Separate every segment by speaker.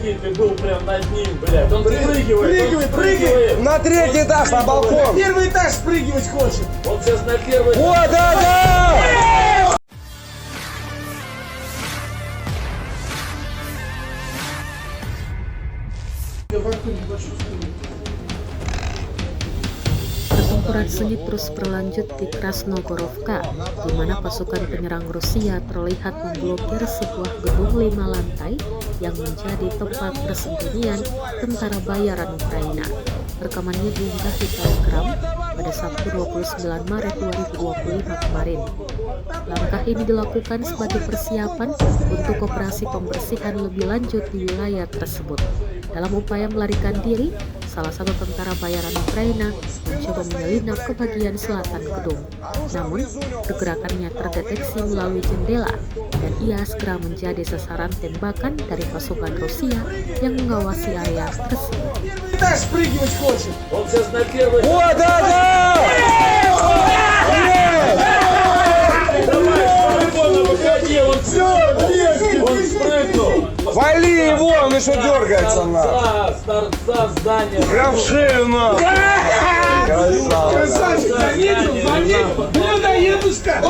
Speaker 1: уходить, ты был прям над ним, блядь. Он прыгивает.
Speaker 2: Прыгай! На третий этаж, на балкон!
Speaker 3: Первый этаж спрыгивать хочет!
Speaker 1: Он сейчас на первый...
Speaker 2: О, да!
Speaker 4: Pertempuran sengit terus berlanjut di Krasnogorovka, di mana pasukan penyerang Rusia terlihat memblokir sebuah gedung 5 lantai yang menjadi tempat persembunyian tentara bayaran Ukraina. Rekamannya diunggah di Telegram pada Sabtu 29 Maret 2025 kemarin. Langkah ini dilakukan sebagai persiapan untuk operasi pembersihan lebih lanjut di wilayah tersebut. Dalam upaya melarikan diri, salah satu tentara bayaran Ukraina mencoba menyelinap ke bagian selatan gedung. Namun, pergerakannya terdeteksi melalui jendela dan ia segera menjadi sasaran tembakan dari pasukan Rusia yang mengawasi area tersebut.
Speaker 3: Этаж спрыгивать хочет!
Speaker 1: Он сейчас на первый...
Speaker 2: О, да!
Speaker 1: Давай, с балкона выходи, он спрыгнул.
Speaker 2: Вали его, он еще дергается на.
Speaker 1: С торца здания.
Speaker 2: Прям в шею на.
Speaker 3: Красавчик, заметил! Людоедушка!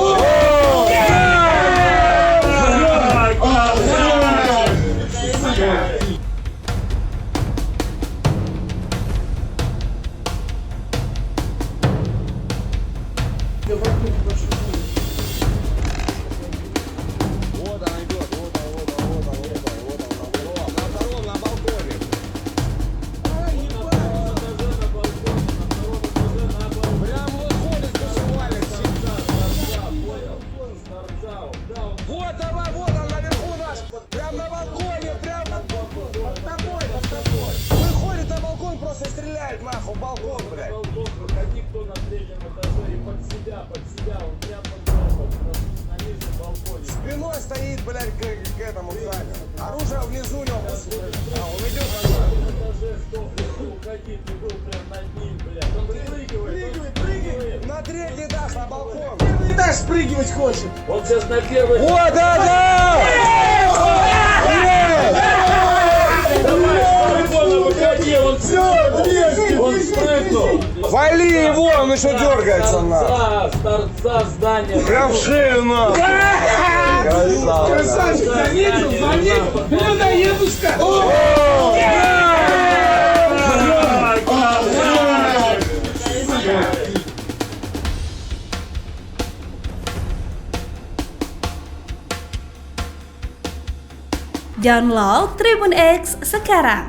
Speaker 2: Вот она идет, вот она. На втором, на балконе. Прям выходит, вышивали. Вот давай, вот он наверху наш. Прям на балконе, прям под тобой. Выходит на балкон, просто стреляет нахуй, балкон, блядь.
Speaker 1: Выходи, кто на третьем этаже, и под себя, он прямо на нижнем балконе.
Speaker 2: Спиной стоит, блядь, к этому зданию. Оружие внизу у него. А, он идет.
Speaker 1: Этаже, что уходить, ты был прям над ним, блядь. Он прыгивает.
Speaker 2: На третий этаж, на балкон.
Speaker 3: Первый этаж спрыгивать хочет!
Speaker 1: Он сейчас на первый...
Speaker 2: О, да!
Speaker 1: Давай, с балкона выходи, он спрыгнул.
Speaker 2: Вали его, он еще дергается на.
Speaker 1: С торца здания.
Speaker 2: Прям в шею на.
Speaker 3: Красавчик, заметил! Людоедушка!
Speaker 5: Download Tribun X sekarang,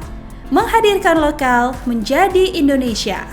Speaker 5: menghadirkan lokal menjadi Indonesia.